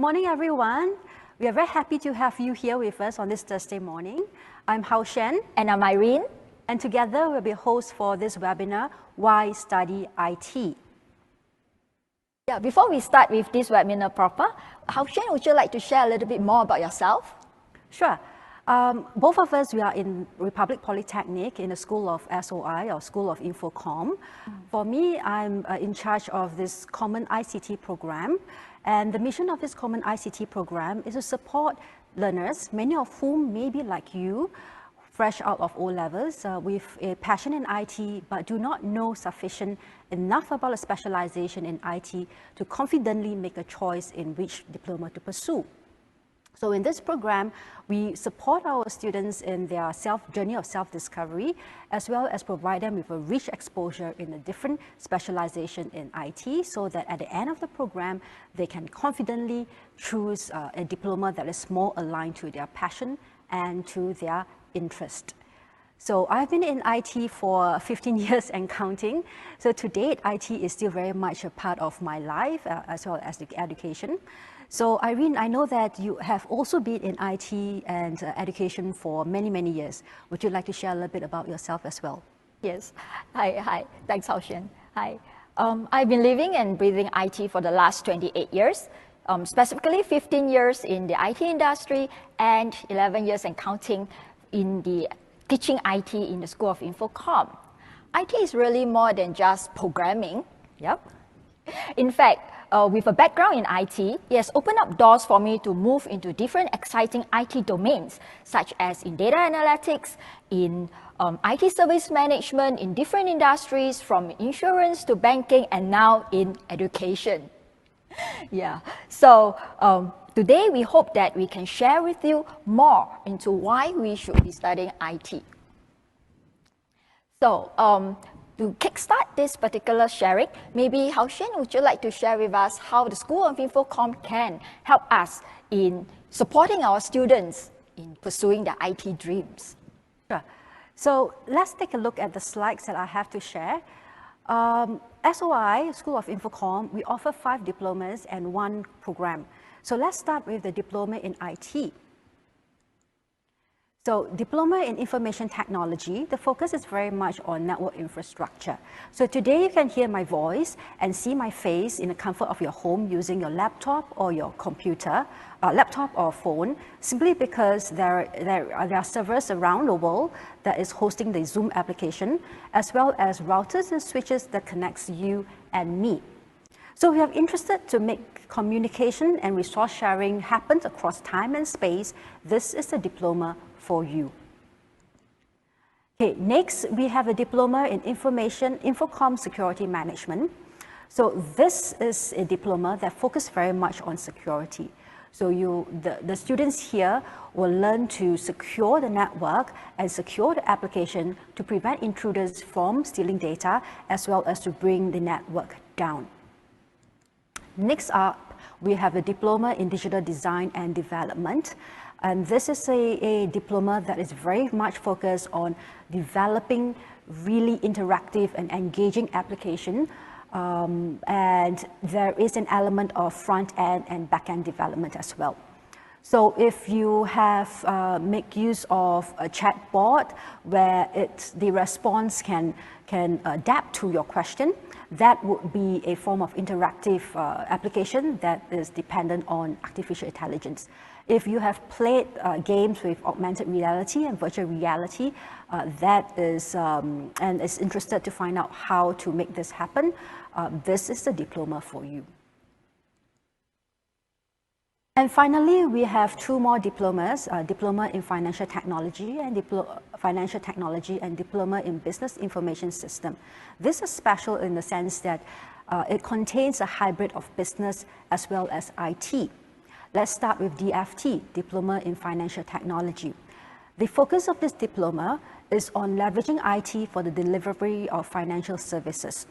Good morning, everyone. We are very happy to have you here with us on this Thursday morning. I'm Hao Shen. And I'm Irene. And together we'll be hosts for this webinar, Why Study IT? Yeah, before we start with this webinar proper, Hao Shen, would you like to share a little bit more about yourself? Sure. Both of us, we are in Republic Polytechnic in the School of SOI or School of Infocom. For me, I'm in charge of this Common ICT program. And the mission of this Common ICT program is to support learners, many of whom may be like you, fresh out of O-levels, with a passion in IT, but do not know sufficient enough about a specialization in IT to confidently make a choice in which diploma to pursue. So in this program, we support our students in their journey of self-discovery, as well as provide them with a rich exposure in a different specialization in IT, so that at the end of the program, they can confidently choose a diploma that is more aligned to their passion and to their interest. So I've been in IT for 15 years and counting. So to date, IT is still very much a part of my life, as well as the education. So Irene, I know that you have also been in IT and education for many, many years. Would you like to share a little bit about yourself as well? Yes. Hi. Thanks, Hao Shen. Hi. I've been living and breathing IT for the last 28 years, specifically 15 years in the IT industry and 11 years and counting in the teaching IT in the School of Infocom. IT is really more than just programming. Yep. In fact, with a background in IT, it has opened up doors for me to move into different exciting IT domains, such as in data analytics, in IT service management, in different industries, from insurance to banking, and now in education. Yeah, so today we hope that we can share with you more into why we should be studying IT. So, to kickstart this particular sharing, maybe Hao Shen, would you like to share with us how the School of Infocom can help us in supporting our students in pursuing their IT dreams? Sure. So let's take a look at the slides that I have to share. SOI, School of Infocom, we offer 5 diplomas and 1 program. So let's start with the diploma in IT. So Diploma in Information Technology, the focus is very much on network infrastructure. So today you can hear my voice and see my face in the comfort of your home using your laptop or your computer, laptop or phone, simply because there are servers around the world that is hosting the Zoom application, as well as routers and switches that connects you and me. So we are interested to make communication and resource sharing happen across time and space. This is a diploma for you. Okay, next we have a diploma in Infocom Security Management. So this is a diploma that focuses very much on security. So the students here will learn to secure the network and secure the application to prevent intruders from stealing data, as well as to bring the network down. Next up, we have a diploma in Digital Design and Development. And this is a diploma that is very much focused on developing really interactive and engaging application. And there is an element of front-end and back-end development as well. So if you have make use of a chatbot where the response can adapt to your question, that would be a form of interactive application that is dependent on artificial intelligence. If you have played games with augmented reality and virtual reality, that is and is interested to find out how to make this happen, this is the diploma for you. And finally, we have 2 more diplomas, Diploma in Financial Technology and Diploma in Business Information System. This is special in the sense that it contains a hybrid of business as well as IT. Let's start with DFT, Diploma in Financial Technology. The focus of this diploma is on leveraging IT for the delivery of financial services.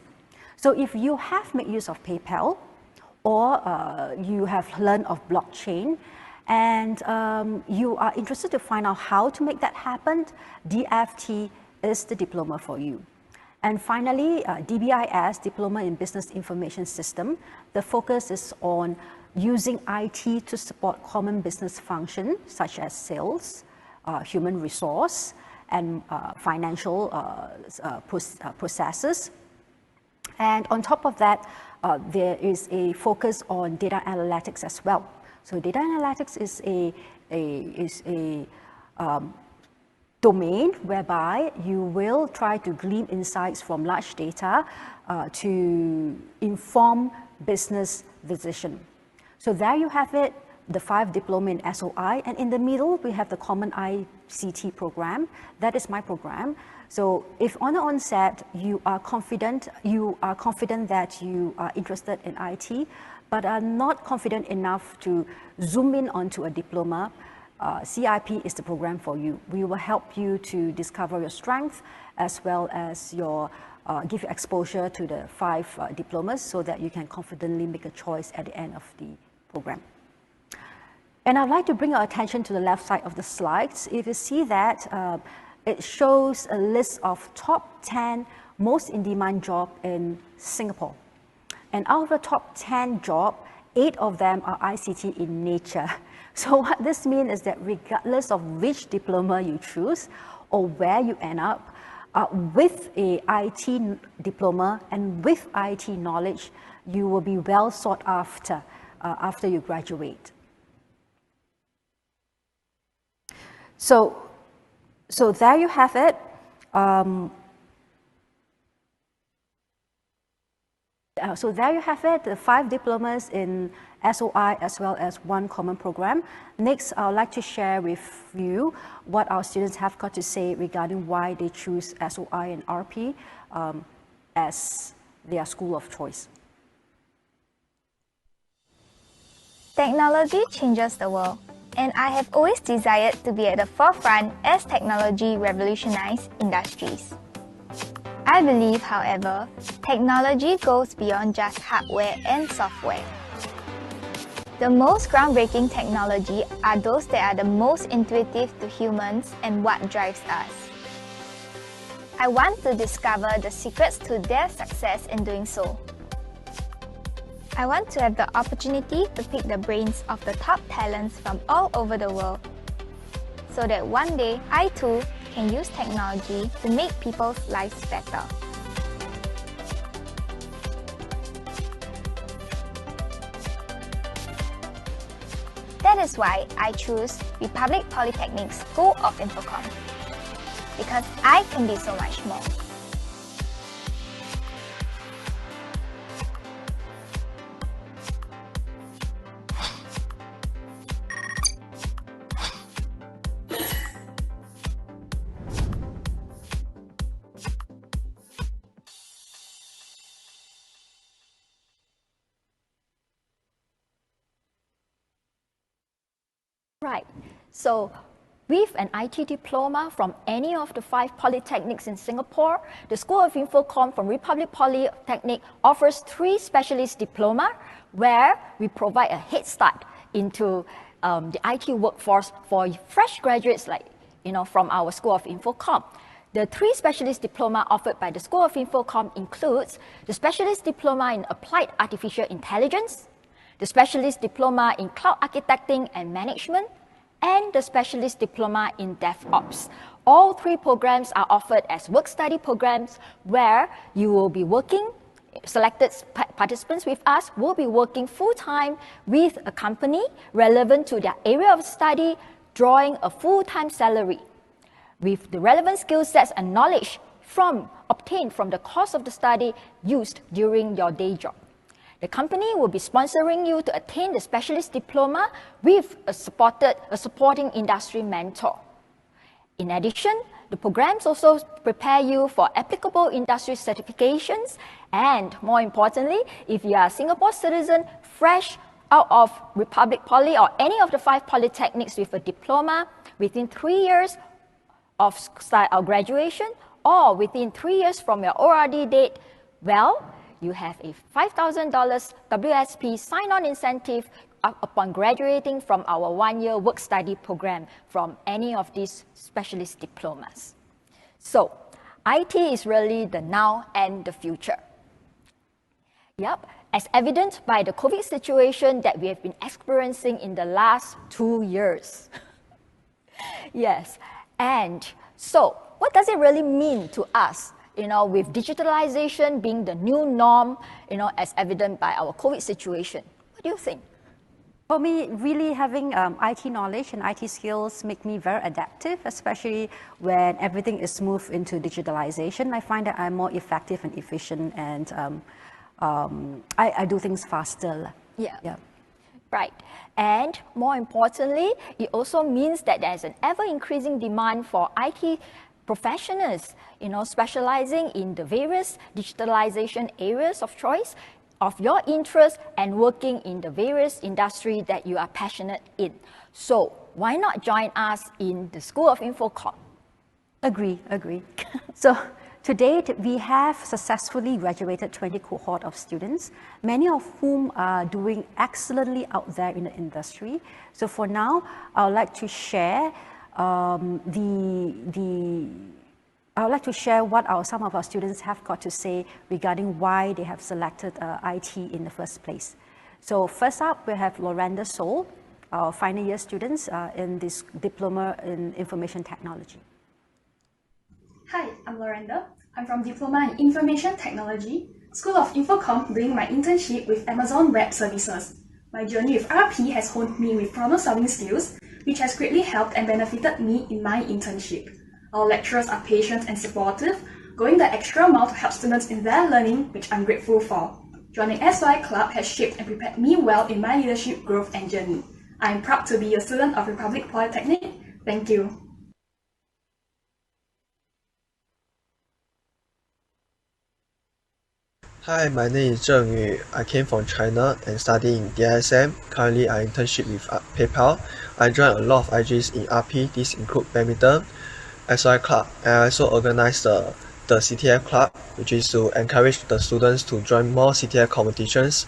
So if you have made use of PayPal, or you have learned of blockchain, and you are interested to find out how to make that happen, DFT is the diploma for you. And finally, DBIS, Diploma in Business Information System, the focus is on using IT to support common business functions such as sales, human resource, and financial processes. And on top of that, there is a focus on data analytics as well. So data analytics is a domain whereby you will try to glean insights from large data to inform business decision. So there you have it, the 5 diploma in SOI, and in the middle we have the common ICT program. That is my program. So if on the onset you are confident that you are interested in IT, but are not confident enough to zoom in onto a diploma, CIP is the program for you. We will help you to discover your strength as well as give you exposure to the 5 diplomas so that you can confidently make a choice at the end of the program. And I'd like to bring your attention to the left side of the slides. If you see that, it shows a list of top 10 most in-demand jobs in Singapore. And out of the top 10 jobs, 8 of them are ICT in nature. So what this means is that regardless of which diploma you choose or where you end up, with a IT diploma and with IT knowledge, you will be well sought after after you graduate. So there you have it. So there you have it, the 5 diplomas in SOI as well as 1 common program. Next, I would like to share with you what our students have got to say regarding why they choose SOI and RP as their school of choice. Technology changes the world, and I have always desired to be at the forefront as technology revolutionizes industries. I believe, however, technology goes beyond just hardware and software. The most groundbreaking technology are those that are the most intuitive to humans and what drives us. I want to discover the secrets to their success in doing so. I want to have the opportunity to pick the brains of the top talents from all over the world, so that one day I too can use technology to make people's lives better. That is why I choose Republic Polytechnic School of Infocom, because I can be so much more. Right. So with an IT diploma from any of the 5 polytechnics in Singapore, the School of Infocom from Republic Polytechnic offers 3 specialist diploma where we provide a head start into the IT workforce for fresh graduates from our School of Infocom. The 3 specialist diploma offered by the School of Infocom includes the specialist diploma in Applied Artificial Intelligence, the specialist diploma in Cloud Architecting and Management, and the specialist diploma in DevOps. All 3 programs are offered as work-study programs where you will be working, selected participants with us will be working full-time with a company relevant to their area of study, drawing a full-time salary with the relevant skill sets and knowledge obtained from the course of the study used during your day job. The company will be sponsoring you to attain the specialist diploma with a supporting industry mentor. In addition, the programs also prepare you for applicable industry certifications, and more importantly, if you are a Singapore citizen fresh out of Republic Poly or any of the 5 polytechnics with a diploma within 3 years of graduation or within 3 years from your ORD date, well, you have a $5,000 WSP sign-on incentive upon graduating from our 1-year work-study program from any of these specialist diplomas. So, IT is really the now and the future. Yep, as evident by the COVID situation that we have been experiencing in the last 2 years. Yes, and so what does it really mean to us, with digitalization being the new norm, as evident by our COVID situation? What do you think? For me, really having IT knowledge and IT skills make me very adaptive, especially when everything is moved into digitalization. I find that I'm more effective and efficient, and I do things faster. Yeah. Right. And more importantly, it also means that there's an ever-increasing demand for IT professionals, specializing in the various digitalization areas of choice, of your interest, and working in the various industries that you are passionate in. So why not join us in the School of Infocom? Agree. So to date, we have successfully graduated 20 cohort of students, many of whom are doing excellently out there in the industry. So for now, I would like to share what some of our students have got to say regarding why they have selected IT in the first place. So first up, we have Lorenda Sol, our final year students in this Diploma in Information Technology. Hi, I'm Lorenda. I'm from Diploma in Information Technology, School of Infocom, doing my internship with Amazon Web Services. My journey with RP has honed me with problem-solving skills, which has greatly helped and benefited me in my internship. Our lecturers are patient and supportive, going the extra mile to help students in their learning, which I'm grateful for. Joining SY Club has shaped and prepared me well in my leadership growth and journey. I am proud to be a student of Republic Polytechnic. Thank you. Hi, my name is Zheng Yu. I came from China and study in DSM. Currently, I internship with PayPal. I joined a lot of IGs in RP. These include badminton, SY Club, and I also organize the CTF Club, which is to encourage the students to join more CTF competitions.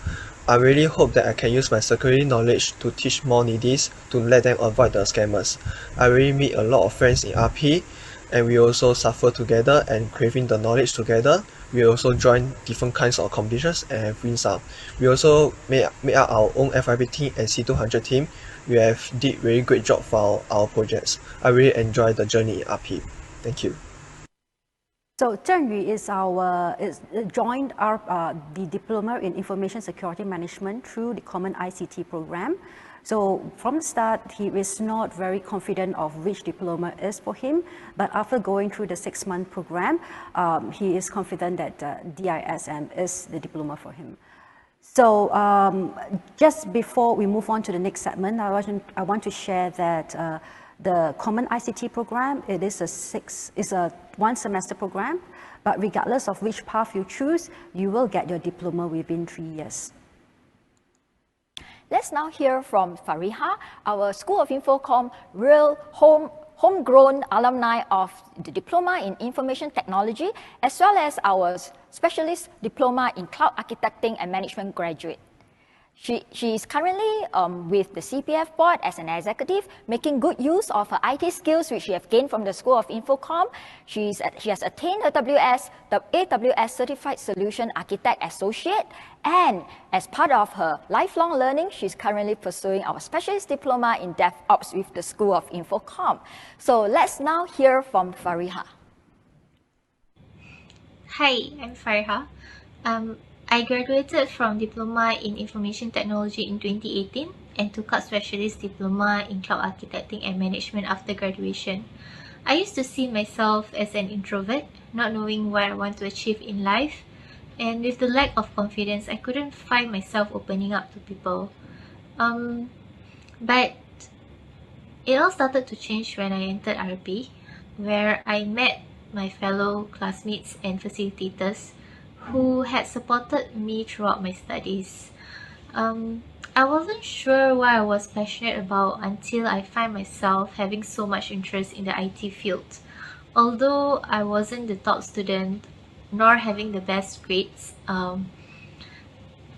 I really hope that I can use my security knowledge to teach more needies to let them avoid the scammers. I really meet a lot of friends in RP, and we also suffer together and craving the knowledge together. We also join different kinds of competitions and win some. We also made up our own FIP team and C200 team. We have did very great job for our projects. I really enjoy the journey in RP. Thank you. So Zheng Yu joined the Diploma in Information Security Management through the Common ICT program. So from the start, he is not very confident of which diploma is for him, but after going through the 6-month program, he is confident that DISM is the diploma for him. So just before we move on to the next segment, I want to share that the Common ICT program, it is a 1-semester program, but regardless of which path you choose, you will get your diploma within 3 years. Let's now hear from Fariha, our School of Infocom real homegrown alumni of the Diploma in Information Technology, as well as our Specialist Diploma in Cloud Architecting and Management graduate. She is currently with the CPF board as an executive, making good use of her IT skills which she has gained from the School of Infocom. She has attained her AWS Certified Solution Architect Associate, and as part of her lifelong learning, she's currently pursuing our Specialist Diploma in DevOps with the School of Infocom. So let's now hear from Fariha. Hi, I'm Fariha. I graduated from Diploma in Information Technology in 2018 and took up Specialist Diploma in Cloud Architecting and Management after graduation. I used to see myself as an introvert, not knowing what I want to achieve in life, and with the lack of confidence, I couldn't find myself opening up to people. But it all started to change when I entered RP, where I met my fellow classmates and facilitators who had supported me throughout my studies. I wasn't sure what I was passionate about until I find myself having so much interest in the IT field. Although I wasn't the top student nor having the best grades, I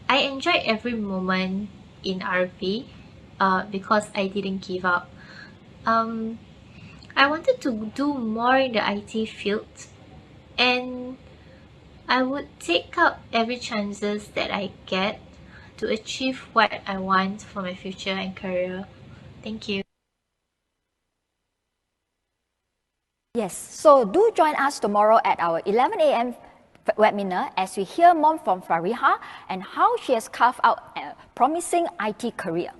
enjoyed every moment in RP because I didn't give up. I wanted to do more in the IT field, and I would take up every chances that I get to achieve what I want for my future and career. Thank you. Yes, so do join us tomorrow at our 11 a.m. webinar as we hear more from Fariha and how she has carved out a promising IT career.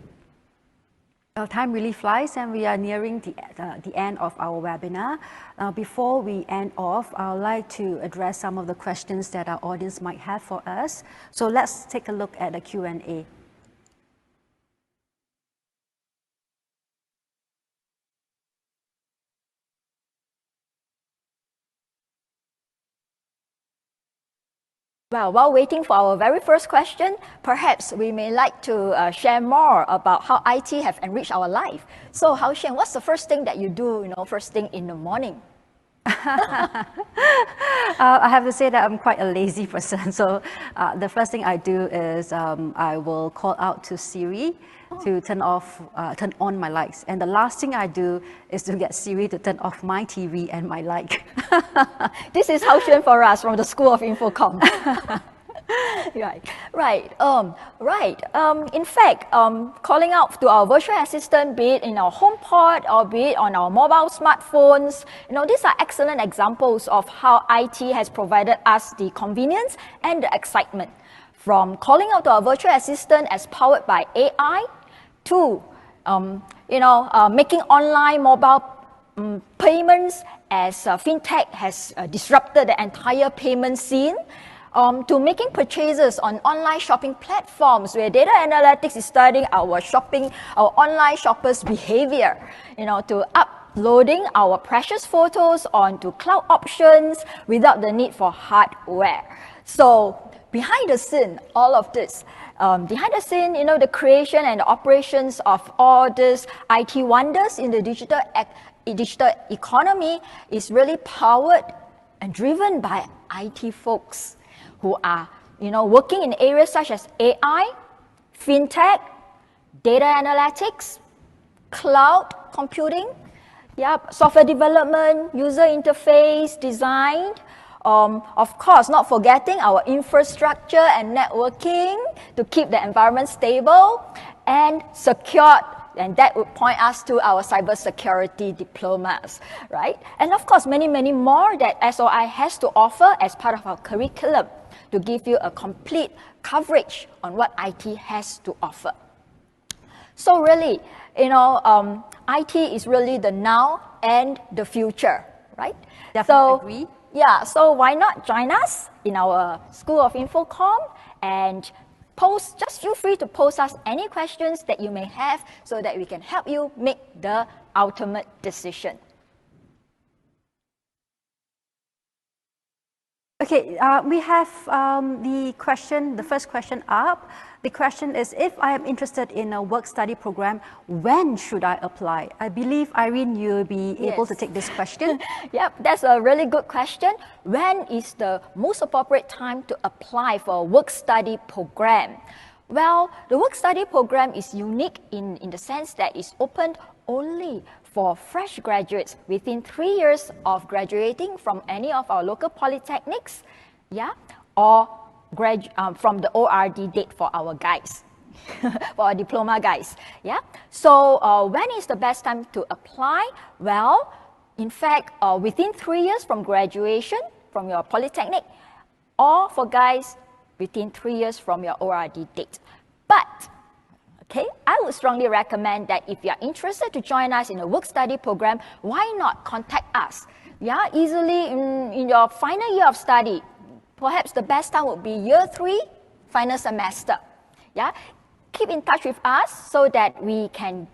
Well, time really flies and we are nearing the end of our webinar. Before we end off, I would like to address some of the questions that our audience might have for us. So let's take a look at the Q&A. Well, while waiting for our very first question, perhaps we may like to share more about how IT have enriched our life. So, Hao Shen, what's the first thing that you do, first thing in the morning? I have to say that I'm quite a lazy person. So the first thing I do is I will call out to Siri to turn on my lights. And the last thing I do is to get Siri to turn off my TV and my light. This is Hao Xuan for us from the School of Infocom. Right. In fact, calling out to our virtual assistant, be it in our HomePod or be it on our mobile smartphones, these are excellent examples of how IT has provided us the convenience and the excitement. From calling out to our virtual assistant as powered by AI to, making online mobile payments as fintech has disrupted the entire payment scene. To making purchases on online shopping platforms where data analytics is studying our online shoppers' behavior, to uploading our precious photos onto cloud options without the need for hardware. So behind the scene, all of this, the creation and the operations of all these IT wonders in the digital economy is really powered and driven by IT folks who are, working in areas such as AI, fintech, data analytics, cloud computing, software development, user interface design, of course, not forgetting our infrastructure and networking to keep the environment stable and secured. And that would point us to our cybersecurity diplomas, right? And of course, many, many more that SOI has to offer as part of our curriculum to give you a complete coverage on what IT has to offer. So really, IT is really the now and the future, right? Definitely agree. Yeah, so why not join us in our School of Infocom and just feel free to post us any questions that you may have so that we can help you make the ultimate decision. Okay, we have the first question up. The question is, if I am interested in a work-study program, when should I apply? I believe, Irene, you'll be able to take this question. Yep, that's a really good question. When is the most appropriate time to apply for a work-study program? Well, the work-study program is unique in the sense that it's opened only for fresh graduates within 3 years of graduating from any of our local polytechnics, or from the ORD date for our guys, for our diploma guys, So when is the best time to apply? Well, in fact, within 3 years from graduation from your polytechnic, or for guys within 3 years from your ORD date. But I would strongly recommend that if you are interested to join us in a work-study program, why not contact us? Easily in your final year of study. Perhaps the best time would be year 3, final semester. Keep in touch with us so that we can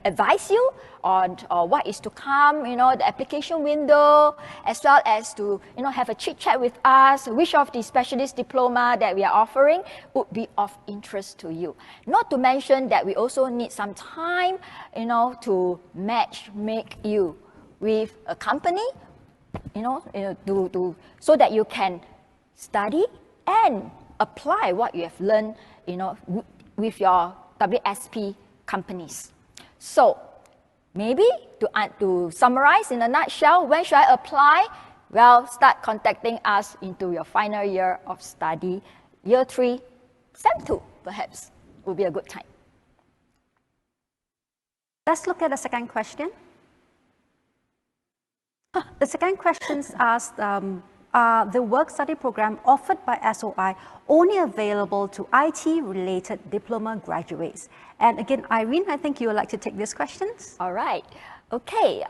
advise you on what is to come, the application window, as well as to, have a chit-chat with us, which of the specialist diploma that we are offering would be of interest to you. Not to mention that we also need some time, to make you with a company, so that you can study and apply what you have learned, with your WSP companies. So maybe to summarize in a nutshell, when should I apply? well, start contacting us into your final year of study, year 3, SEM 2, perhaps, will be a good time. Let's look at the second question. The second question asks, are the work-study program offered by SOI only available to IT-related diploma graduates? And again, Irene, I think you would like to take these questions. All right. Okay.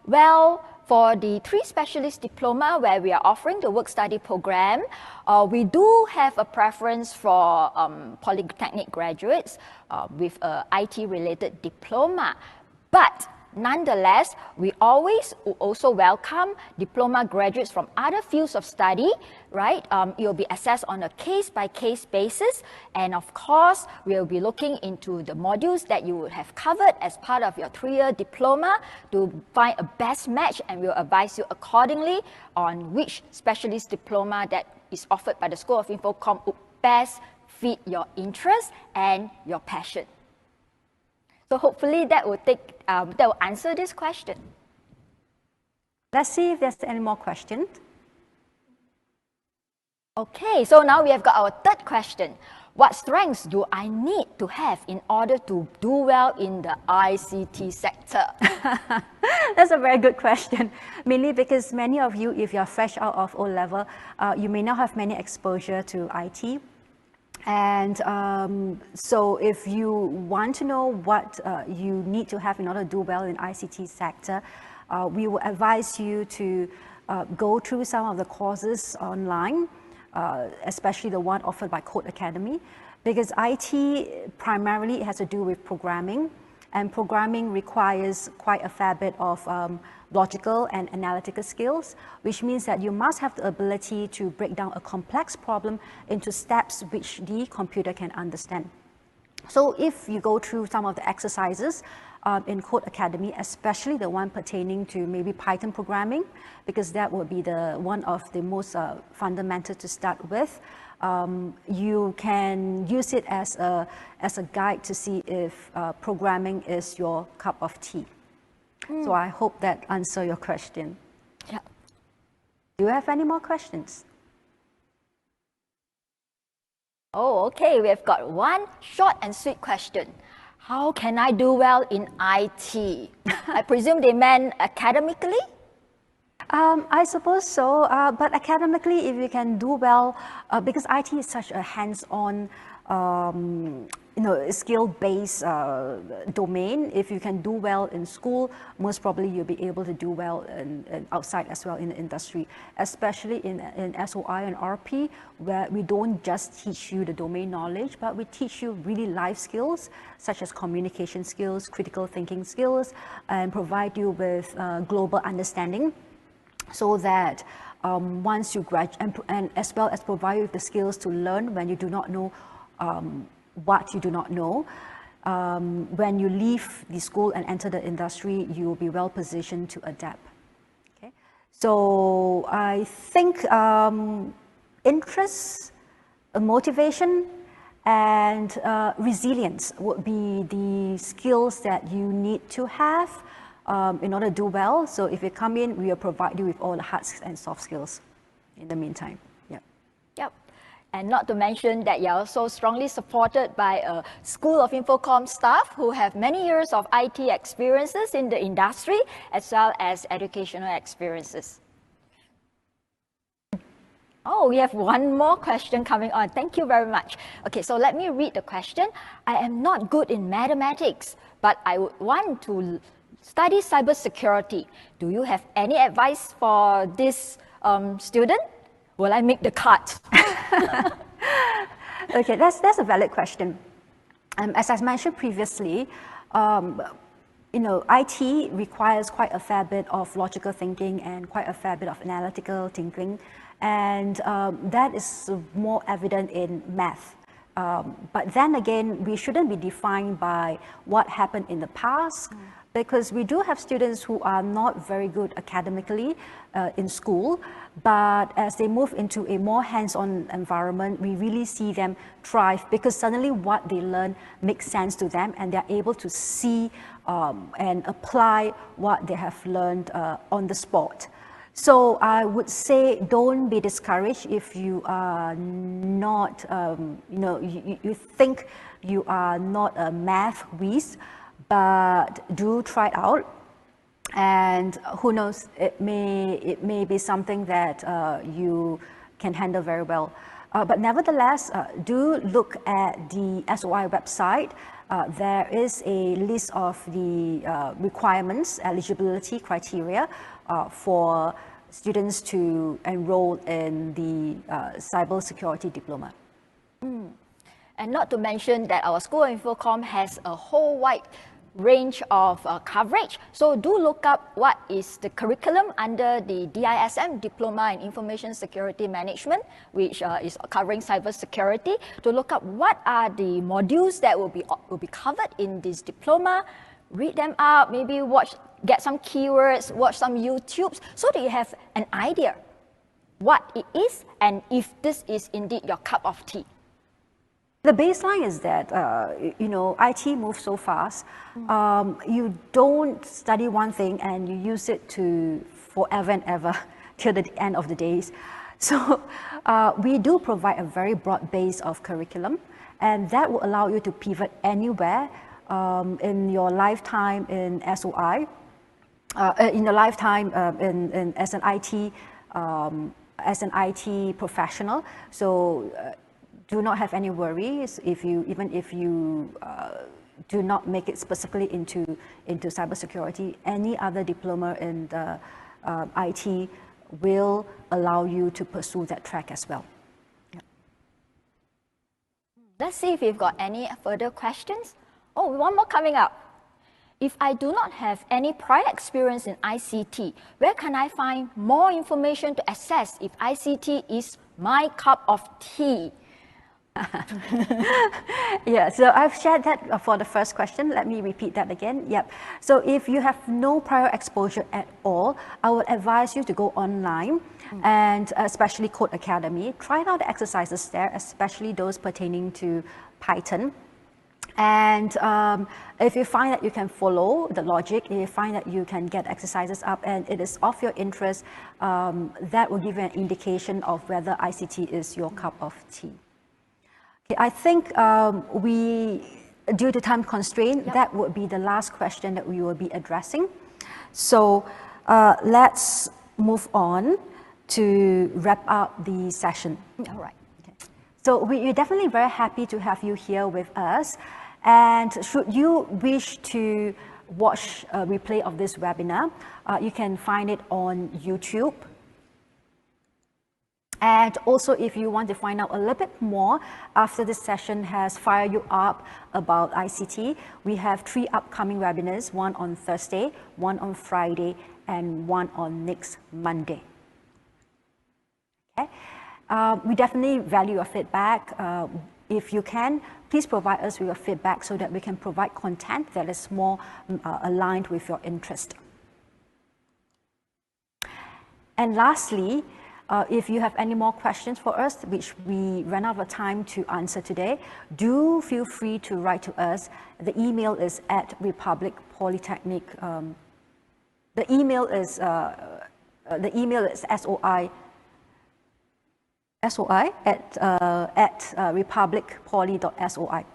Well, for the 3 specialist diploma where we are offering the work-study program, we do have a preference for polytechnic graduates with a IT-related diploma. But nonetheless, we always also welcome diploma graduates from other fields of study, right? It will be assessed on a case-by-case basis. And of course, we'll be looking into the modules that you would have covered as part of your 3-year diploma to find a best match, and we'll advise you accordingly on which specialist diploma that is offered by the School of Infocom would best fit your interest and your passion. So hopefully that will answer this question. Let's see if there's any more questions. Okay, so now we have got our third question. What strengths do I need to have in order to do well in the ICT sector? That's a very good question, mainly because many of you, if you're fresh out of O-level, you may not have many exposure to IT. And so if you want to know what you need to have in order to do well in ICT sector, we will advise you to go through some of the courses online, especially the one offered by Code Academy, because IT primarily has to do with programming, and programming requires quite a fair bit of logical and analytical skills, which means that you must have the ability to break down a complex problem into steps which the computer can understand. So if you go through some of the exercises in Code Academy, especially the one pertaining to maybe Python programming, because that would be one of the most fundamental to start with, you can use it as a guide to see if programming is your cup of tea. So I hope that answers your question. Yeah. Do you have any more questions? Oh, okay. We have got one short and sweet question. How can I do well in IT? I presume they meant academically? I suppose so, but academically, if you can do well, because IT is such a hands-on, skill-based domain. If you can do well in school, most probably you'll be able to do well in outside as well in the industry, especially in SOI and RP, where we don't just teach you the domain knowledge, but we teach you really life skills, such as communication skills, critical thinking skills, and provide you with global understanding, so that once you graduate, and as well as provide you with the skills to learn when you do not know what you do not know. When you leave the school and enter the industry, you will be well positioned to adapt. Okay, so I think interest, motivation, and resilience would be the skills that you need to have in order to do well. So if you come in, we will provide you with all the hard and soft skills in the meantime. Yep. And not to mention that you're also strongly supported by a School of Infocom staff who have many years of IT experiences in the industry, as well as educational experiences. Oh, we have one more question coming on. Thank you very much. Okay, so let me read the question. I am not good in mathematics, but I would want to study cybersecurity. Do you have any advice for this student? Will I make the cut? Okay, that's a valid question. As I mentioned previously, IT requires quite a fair bit of logical thinking and quite a fair bit of analytical thinking, and that is more evident in math. But then again, we shouldn't be defined by what happened in the past, because we do have students who are not very good academically in school, but as they move into a more hands-on environment, we really see them thrive, because suddenly what they learn makes sense to them, and they're able to see and apply what they have learned on the spot. So I would say don't be discouraged if you are not, you think you are not a math whiz, but do try it out. And who knows, it may be something that you can handle very well. But nevertheless, do look at the SOI website. There is a list of the requirements, eligibility criteria for students to enroll in the cybersecurity diploma. And not to mention that our School of Infocom has a whole wide range of coverage. So do look up what is the curriculum under the DISM, Diploma in Information Security Management, which is covering cybersecurity, to look up what are the modules that will be covered in this diploma, read them up, maybe get some keywords, watch some YouTubes, so that you have an idea what it is and if this is indeed your cup of tea. The baseline is that, IT moves so fast. You don't study one thing and you use it forever and ever till the end of the days. So we do provide a very broad base of curriculum, and that will allow you to pivot anywhere in your lifetime in SOI, in your lifetime as an IT professional. So do not have any worries even if you do not make it specifically into cybersecurity. Any other diploma in the IT will allow you to pursue that track as well. Yeah. Let's see if we've got any further questions. Oh, one more coming up. If I do not have any prior experience in ICT, where can I find more information to assess if ICT is my cup of tea? Yeah, so I've shared that for the first question. Let me repeat that again. Yep. So if you have no prior exposure at all, I would advise you to go online and especially Code Academy. Try out the exercises there, especially those pertaining to Python. And if you find that you can follow the logic, if you find that you can get exercises up and it is of your interest, that will give you an indication of whether ICT is your cup of tea. Okay, I think due to time constraint, that would be the last question that we will be addressing. So let's move on to wrap up the session. All right. Okay. So we're definitely very happy to have you here with us. And should you wish to watch a replay of this webinar, you can find it on YouTube. And also, if you want to find out a little bit more after this session has fired you up about ICT, we have 3 upcoming webinars, one on Thursday, one on Friday, and one on next Monday. Okay. We definitely value your feedback. If you can, please provide us with your feedback so that we can provide content that is more aligned with your interest. And lastly, if you have any more questions for us, which we ran out of time to answer today, do feel free to write to us. The email is at Republic Polytechnic. The email is SOI at republicpoly.soi.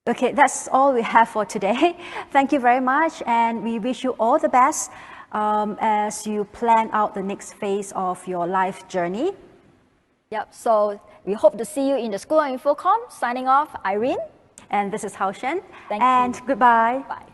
Okay, that's all we have for today. Thank you very much, and we wish you all the best as you plan out the next phase of your life journey. Yep, so we hope to see you in the School of Infocom. Signing off, Irene. And this is Hao Shen. Thank and you. Goodbye. Bye.